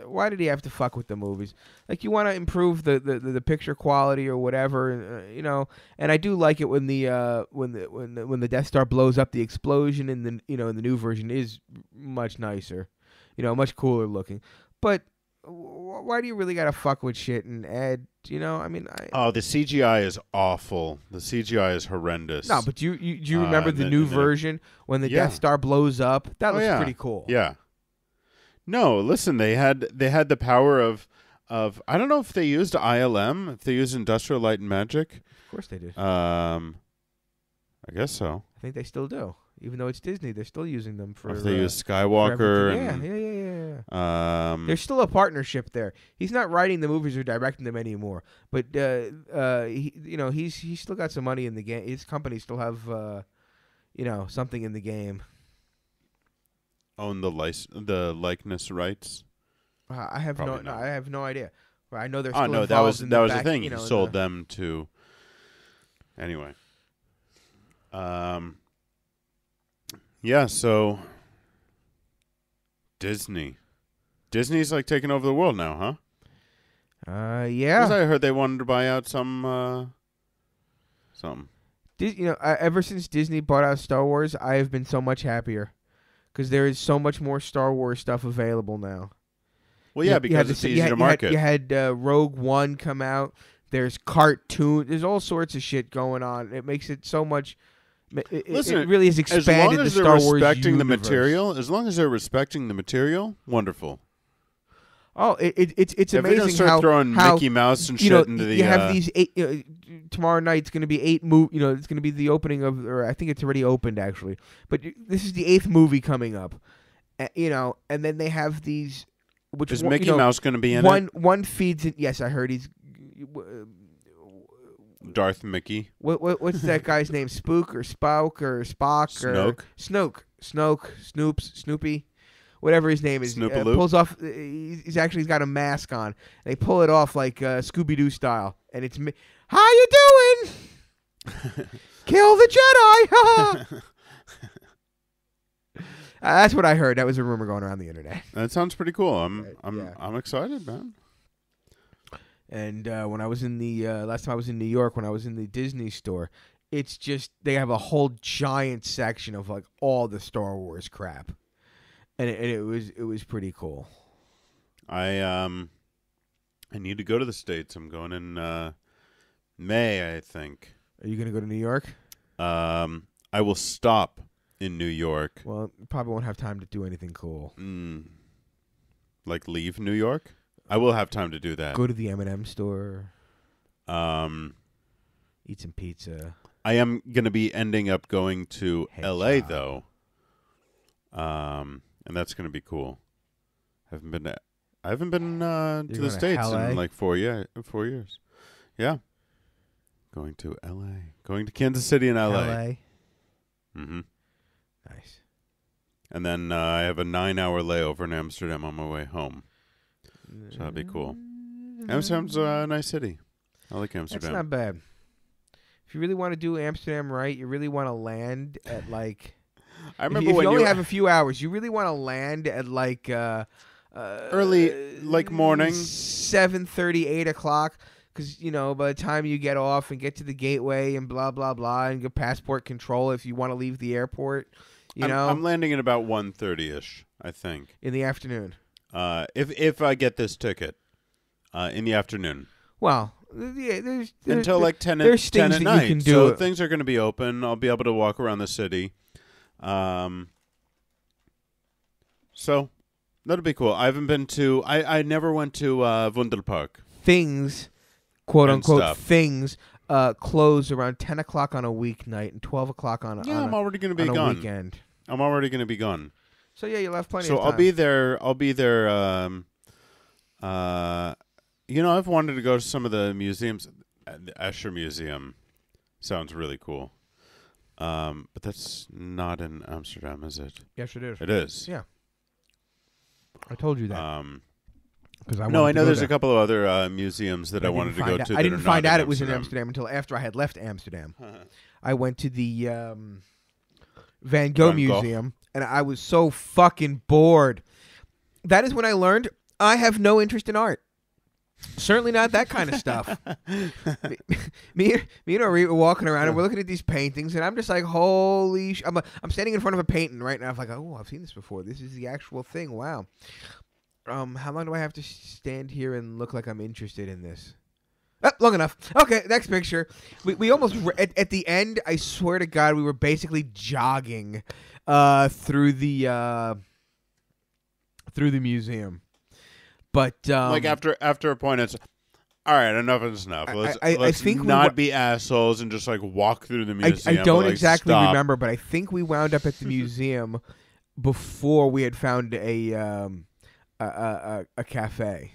why did he have to fuck with the movies? Like, you want to improve the picture quality or whatever, And I do like it when the Death Star blows up. The explosion in the in the new version is much nicer, much cooler looking. But why do you really gotta fuck with shit and add? The CGI is awful. The CGI is horrendous. No, but do you remember the new version when the Death Star blows up? That looks pretty cool. Yeah. No, listen, they had the power of I don't know if they used ILM, if they used Industrial Light and Magic. Of course they did. I guess so. I think they still do. Even though it's Disney, they're still using them for. If they use Skywalker. Yeah. There's still a partnership there. He's not writing the movies or directing them anymore, but he's still got some money in the game. His company still have something in the game. Own the likeness rights? I have I have no idea. I know they're still involved that was in the thing. He sold them to. Anyway. Yeah. So Disney's like taking over the world now, huh? Yeah. 'Cause I heard they wanted to buy out something. Ever since Disney bought out Star Wars, I have been so much happier because there is so much more Star Wars stuff available now. Well, yeah, because it's easy to market. You had Rogue One come out. There's cartoon. There's all sorts of shit going on. It makes it so much. Listen, it really has expanded the Star Wars universe. As long as they're respecting the material, wonderful. Oh, it's amazing they don't start throwing Mickey Mouse and shit into the. You have these 8. Tomorrow night's going to be 8 it's going to be the opening of, or I think it's already opened actually. But this is the 8th movie coming up. And then they have these. Which is Mickey Mouse going to be in it? One feeds it. Yes, I heard he's. Darth Mickey. What's that guy's name? Spook or Spock or Spock or Snoke, Snoopy, whatever his name is. Pulls off. He's got a mask on. They pull it off like Scooby Doo style, and it's how you doing? Kill the Jedi! That's what I heard. That was a rumor going around the internet. That sounds pretty cool. I'm excited, man. And when I was in the last time I was in New York, when I was in the Disney store, it's just they have a whole giant section of like all the Star Wars crap, and it was pretty cool. I need to go to the States. I'm going in May, I think. Are you gonna go to New York? I will stop in New York. Well, you probably won't have time to do anything cool. Like leave New York? I will have time to do that. Go to the M&M store. Eat some pizza. I am going to be ending up going to L.A. though. And that's going to be cool. I haven't been to the States in like 4 years. Yeah. Going to L.A. Going to Kansas City and L.A. L.A. Mm-hmm. Nice. And then I have a 9-hour layover in Amsterdam on my way home. So that'd be cool. Amsterdam's a nice city. I like Amsterdam. That's not bad. If you really want to do Amsterdam right, you really want to land at like. I remember if when you only have a few hours, you really want to land at like early, like morning, 7:30, 8 o'clock. Because by the time you get off and get to the gateway and blah blah blah and get passport control, if you want to leave the airport, I'm landing at about 1:30ish, I think, in the afternoon. If I get this ticket, in the afternoon. Well, yeah, there's until like 10 at night. You can do so things are going to be open. I'll be able to walk around the city. So that'll be cool. I haven't been to. I never went to Wunderpark. Things, quote unquote, things close around 10 o'clock on a weeknight and 12 o'clock on a I'm already going to be on gone. A weekend. I'm already going to be gone. So yeah, you'll have plenty of time. So I'll be there. I've wanted to go to some of the museums. The Escher Museum sounds really cool. But that's not in Amsterdam, is it? Yes, it is. It is. Yeah. I told you that. I know there's a couple of other museums that I wanted to go to. I didn't find out it was in Amsterdam until after I had left Amsterdam. I went to the Van Gogh Museum. And I was so fucking bored. That is when I learned I have no interest in art. Certainly not that kind of stuff. me and Ori were walking around and we're looking at these paintings, and I'm just like, holy I'm standing in front of a painting right now. I'm like, oh, I've seen this before. This is the actual thing. Wow. How long do I have to stand here and look like I'm interested in this? Long enough. Okay, next picture. We almost at the end. I swear to God, we were basically jogging through the museum. But like after a point, it's all right. Enough is enough. Let's think not be assholes and just like walk through the museum. I don't exactly remember, but I think we wound up at the museum before we had found a cafe.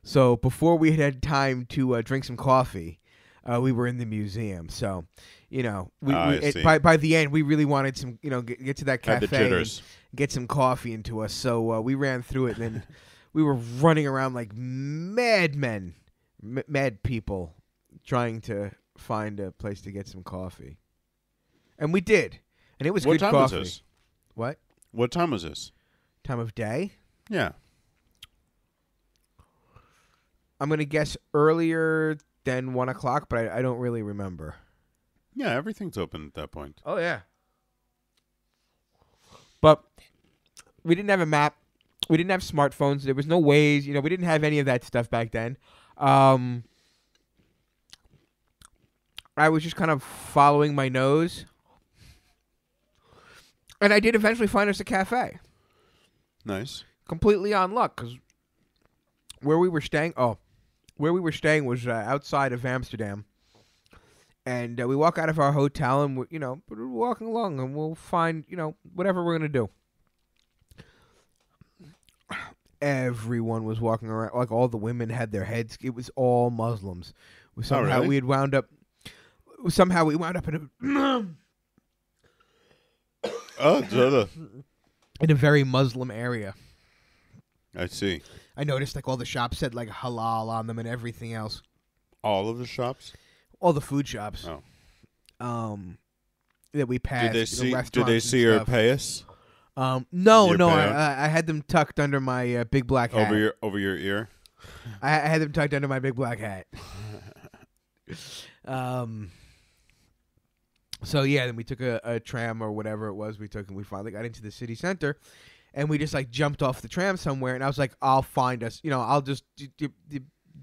So before we had time to drink some coffee, we were in the museum. So, by the end, we really wanted some, get to that cafe and get some coffee into us. So we ran through it, and then we were running around like madmen, mad people, trying to find a place to get some coffee. And we did. And it was What good time coffee. was this? What? What time was this? Time of day? Yeah. I'm going to guess earlier than 1 o'clock, but I don't really remember. Yeah, everything's open at that point. Oh, yeah. But we didn't have a map. We didn't have smartphones. There was no Waze. You know, we didn't have any of that stuff back then. I was just kind of following my nose. And I did eventually find us a cafe. Nice. Completely on luck, because where we were staying was outside of Amsterdam. And we walk out of our hotel, and we're walking along, and we'll find, whatever we're going to do. Everyone was walking around, like all the women had their heads. It was all Muslims. Somehow really? we wound up in in a very Muslim area. I see. I noticed like all the shops said like halal on them and everything else. All of the shops? All the food shops. Oh. That we passed. Did they see your payas? No. Your I had them tucked under my big black hat. Over your ear? I had them tucked under my big black hat. So yeah, then we took a tram or whatever it was we took, and we finally got into the city center, and we just like jumped off the tram somewhere, and I was like, I'll find us, I'll just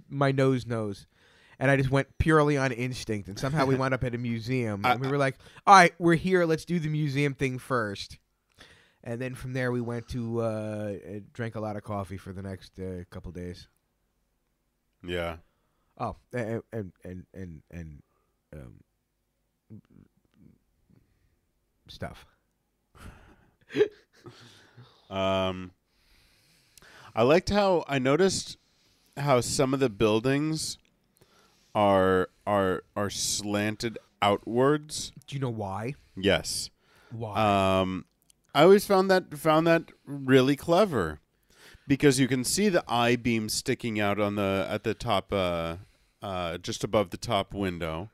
my nose knows, and I just went purely on instinct, and somehow we wound up at a museum, and we were like, all right, we're here, let's do the museum thing first, and then from there we went to drank a lot of coffee for the next couple days. Yeah. Oh, and stuff. I liked how I noticed how some of the buildings are slanted outwards. Do you know why? Yes. Why? I always found that really clever, because you can see the I-beam sticking out at the top, just above the top window,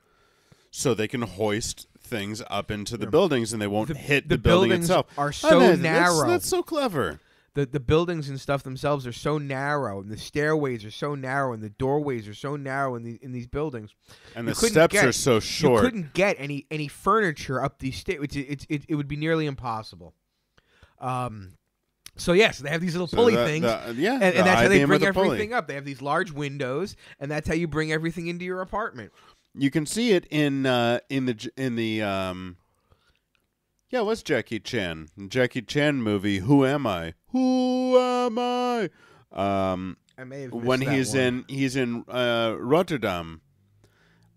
so they can hoist things up into the buildings and they won't hit the building itself. Are so narrow. That's so clever. The buildings and stuff themselves are so narrow, and the stairways are so narrow, and the doorways are so narrow in these buildings. And the steps are so short. You couldn't get any furniture up these stairs. It would be nearly impossible. So yes, they have these little pulley things, and that's how they bring everything up. They have these large windows, and that's how you bring everything into your apartment. You can see it in the what's Jackie Chan movie? Who Am I? Who Am I? I may have missed when that he's in Rotterdam,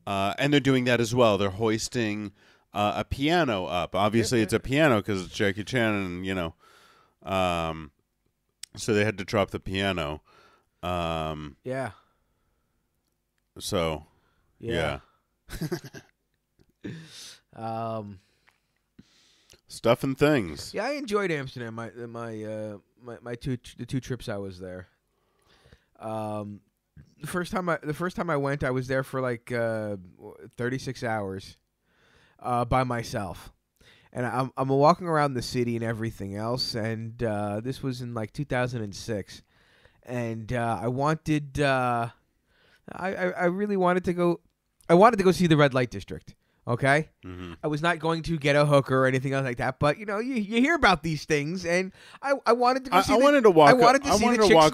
and they're doing that as well. They're hoisting a piano up. Obviously, it's a piano because it's Jackie Chan, and so they had to drop the piano. Yeah. So. Yeah. Stuff and things. Yeah, I enjoyed Amsterdam. The two trips I was there. The first time I went, I was there for like 36 hours by myself, and I'm walking around the city and everything else. And this was in like 2006, and I wanted. I really wanted to go. I wanted to go see the red light district. Okay, I was not going to get a hooker or anything else like that, but you hear about these things, and I wanted to go see. I wanted to walk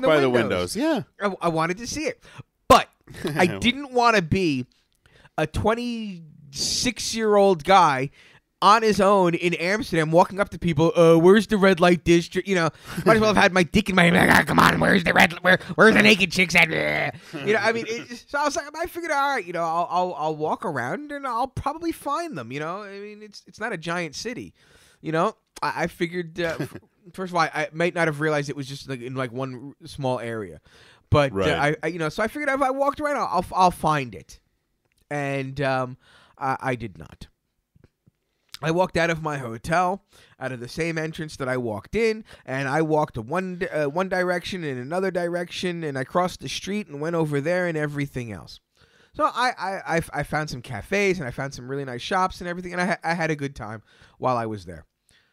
by the windows. Yeah, I wanted to see it, but I didn't want to be a 26-year-old guy on his own in Amsterdam, walking up to people. Where's the red light district? Might as well have had my dick in my hand. Like, come on, where's the where's the naked chicks at? I mean, so I was like, I figured, all right, I'll walk around and I'll probably find them. I mean, it's not a giant city. I figured. First of all, I might not have realized it was just like in like one small area, but right. So I figured if I walked around, I'll find it, and I did not. I walked out of my hotel, out of the same entrance that I walked in, and I walked one direction and another direction, and I crossed the street and went over there and everything else. So I found some cafes and I found some really nice shops and everything, and I had a good time while I was there.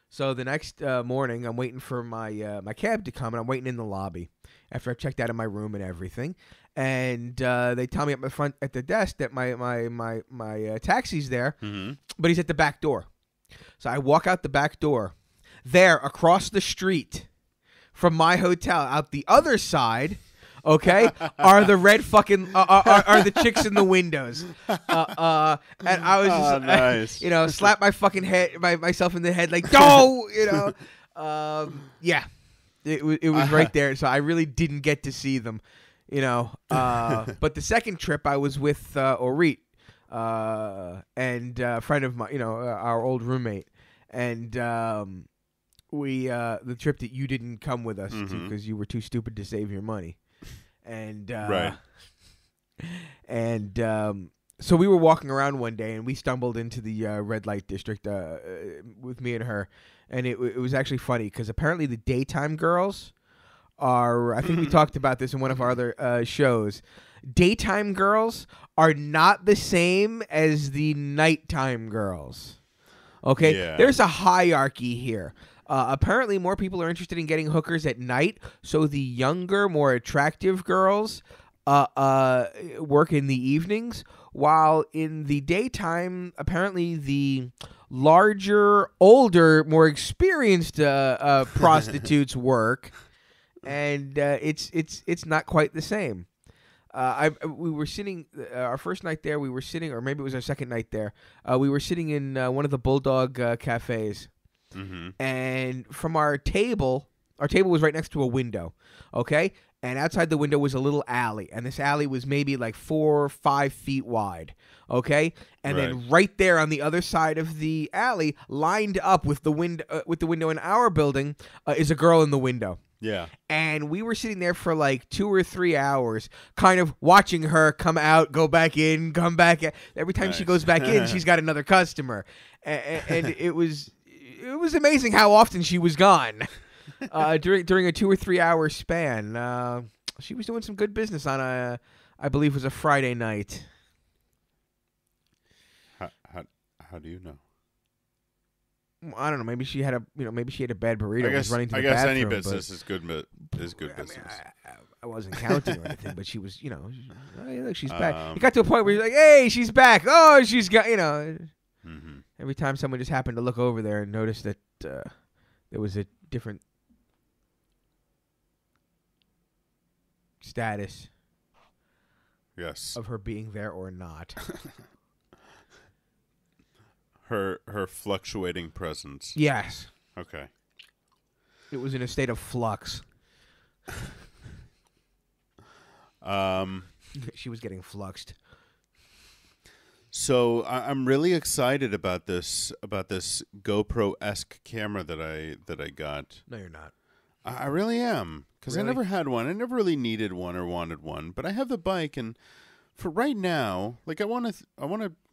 So the next morning, I'm waiting for my my cab to come, and I'm waiting in the lobby after I checked out of my room and everything. And they tell me at the desk that my taxi's there, but he's at the back door. So I walk out the back door. There, across the street from my hotel, out the other side, okay, are the red fucking are the chicks in the windows. And I was just, nice. slap my fucking head, myself in the head, like, no, yeah, it was right there. So I really didn't get to see them, But the second trip, I was with Orit, and a friend of mine, our old roommate, and we the trip that you didn't come with us to because you were too stupid to save your money. And right. And so we were walking around one day, and we stumbled into the red light district with me and her, and it was actually funny because apparently the daytime girls are. I think we talked about this in one of our other shows. Daytime girls are not the same as the nighttime girls. Okay, Yeah. There's a hierarchy here. Apparently, more people are interested in getting hookers at night, so the younger, more attractive girls work in the evenings, while in the daytime, apparently the larger, older, more experienced prostitutes work, and it's not quite the same. We were sitting our first night there. We were sitting, or maybe it was our second night there. We were sitting in one of the Bulldog cafes. And from our table was right next to a window, okay? And outside the window was a little alley, and this alley was maybe like 4 or 5 feet wide, okay? And then right there on the other side of the alley, lined up with the window in our building, is a girl in the window. Yeah. And we were sitting there for like 2 or 3 hours, kind of watching her come out, go back in, come back. Every time she goes back in, she's got another customer. And it was amazing how often she was gone during a 2 or 3 hour span. She was doing some good business on I believe it was a Friday night. How do you know? I don't know. Maybe she had a bad burrito. I guess, was running to the I guess bathroom, any business is good business. I wasn't counting or anything, but she was, look, she's back. It got to a point where you're like, hey, she's back. Oh, she's got, Every time someone just happened to look over there and notice that there was a different status of her being there or not. Her fluctuating presence. Yes. Okay. It was in a state of flux. She was getting fluxed. So I'm really excited about this GoPro-esque camera that I got. No, you're not. I really am, because Really? I never had one. I never really needed one or wanted one, but I have the bike, and for right now, like I want to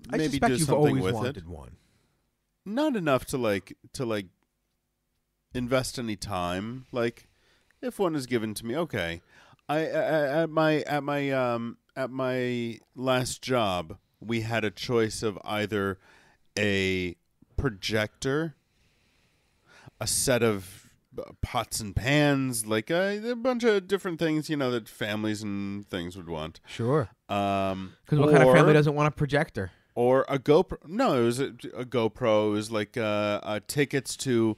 maybe suspect do you've something always with wanted it. one. Not enough to like invest any time. Like if one is given to me, okay. At my last job, we had a choice of either a projector, a set of pots and pans, like a bunch of different things, that families and things would want. Sure. Because what kind of family doesn't want a projector? Or a GoPro. No, it was a GoPro. It was like tickets to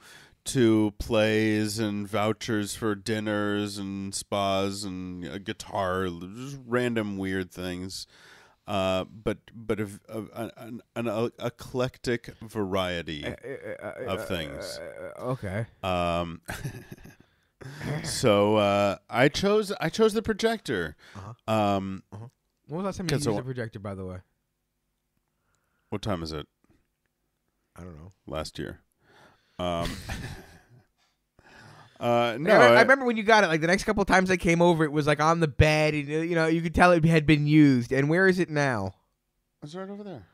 plays and vouchers for dinners and spas and a guitar, just random weird things. But an eclectic variety of things. Okay. So I chose the projector. When was the last time you used a projector, by the way? What time is it? I don't know. Last year. No, I remember when you got it. Like the next couple of times I came over, it was like on the bed, and you could tell it had been used. And where is it now? It's right over there.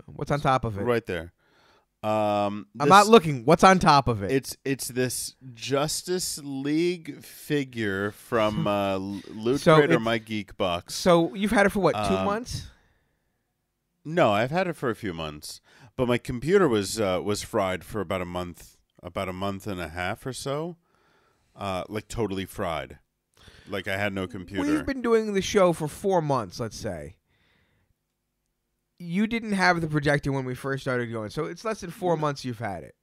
What's on top of it? Right there. I'm not looking. What's on top of it? It's this Justice League figure from Loot Crate or My Geek Box. So you've had it for what? 2 months? No, I've had it for a few months, but my computer was fried for about a month and a half or so, like totally fried. Like I had no computer. We've been doing the show for 4 months, let's say. You didn't have the projector when we first started going, so it's less than 4 months you've had it.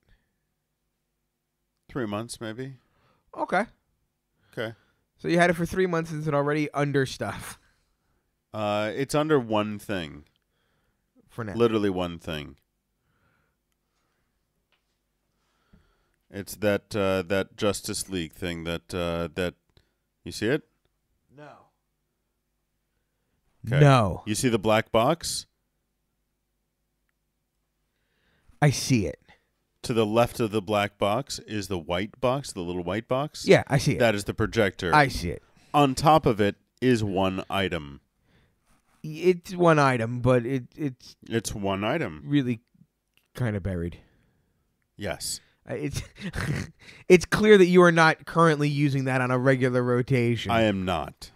3 months, maybe. Okay. Okay. So you had it for 3 months and it's already under stuff. It's under one thing. For now. Literally one thing. It's that Justice League thing that you see it? No. Okay. No. You see the black box? I see it. To the left of the black box is the white box, the little white box. Yeah, I see it. That is the projector. I see it. On top of it is one item. It's one item, but it's one item. really kind of buried. Yes. It's it's clear that you are not currently using that on a regular rotation. I am not.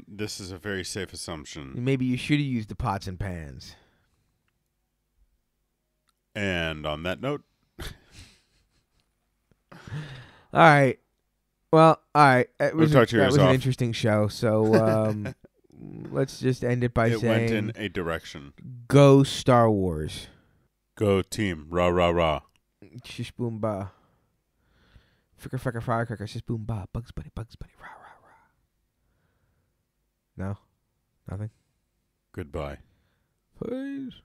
This is a very safe assumption. Maybe you should have used the pots and pans. And on that note. All right. Well, all right. That was talk to yours an off. interesting show. So let's just end it by It saying, went in a direction. go Star Wars. Go team. Rah, rah, rah. Shish boom ba. Fricker, fricker, firecracker. Shish boom ba. Bugs Bunny, Bugs Bunny. Rah, rah, rah. No? Nothing? Goodbye. Peace.